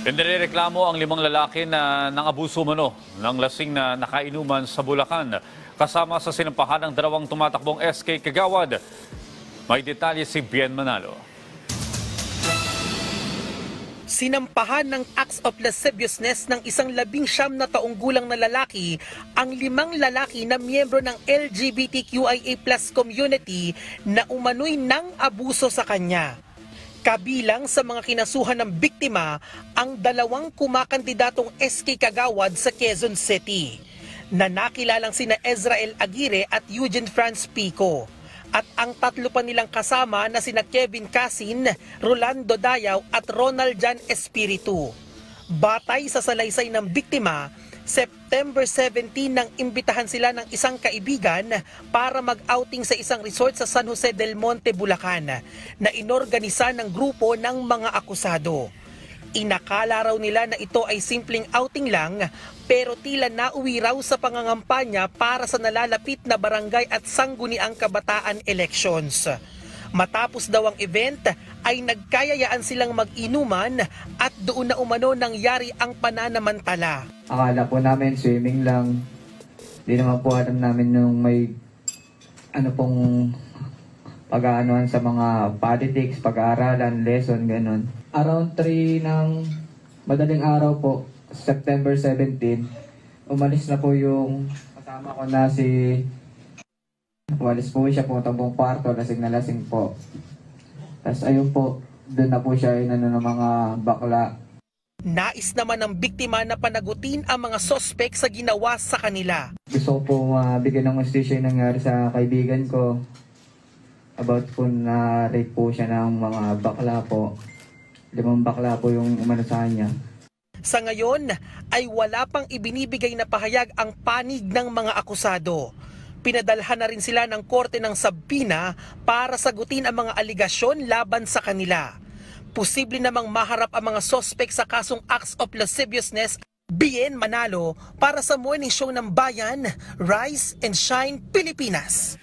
Inireklamo ang 5 lalaki na nang-abuso umano ng lasing na nakainuman sa Bulacan. Kasama sa sinampahan ng 2 tumatakbong SK Kagawad. May detalye si Bien Manalo. Sinampahan ng acts of lasciviousness ng isang 19 na taong gulang na lalaki ang 5 lalaki na miyembro ng LGBTQIA+ community na umano'y nang abuso sa kanya. Kabilang sa mga kinasuhan ng biktima ang 2 kumakandidatong SK Kagawad sa Quezon City na nakilalang sina Ezrael Aguirre at Eugene Franz Pico at ang 3 pa nilang kasama na sina Kevin Casin, Rolando Dayaw at Ronald Jan Espiritu. Batay sa salaysay ng biktima, September 17 nang imbitahan sila ng isang kaibigan para mag-outing sa isang resort sa San Jose del Monte, Bulacan na inorganisa ng grupo ng mga akusado. Inakala raw nila na ito ay simpleng outing lang pero tila nauwi raw sa pangangampanya para sa nalalapit na barangay at sangguniang kabataan elections. Matapos daw ang event ay nagkayayaan silang mag-inuman at doon na umano nangyari ang pananamantala. Akala po namin swimming lang. Hindi naman po alam namin nung may pag-aanoan sa mga politics, pag-aaralan, lesson, ganun. Around 3 ng madaling araw po, September 17, umalis na po yung kasama ko na si... Umalis po siya po itong kwarto, lasing na lasing po. Tapos ayun po, doon na po siya inano ng mga bakla. Nais naman ng biktima na panagutin ang mga sospek sa ginawa sa kanila. Gusto ko po mabigyan ng hustisya yung nangyari sa kaibigan ko. About po na rape po siya ng mga bakla po. 5 bakla po yung umano sa kanya. Sa ngayon ay wala pang ibinibigay na pahayag ang panig ng mga akusado. Pinadalhan na rin sila ng korte ng Sabina para sagutin ang mga aligasyon laban sa kanila. Posible namang maharap ang mga sospek sa kasong acts of lasciviousness. Bien Manalo para sa Morning Show ng Bayan, Rise and Shine Pilipinas.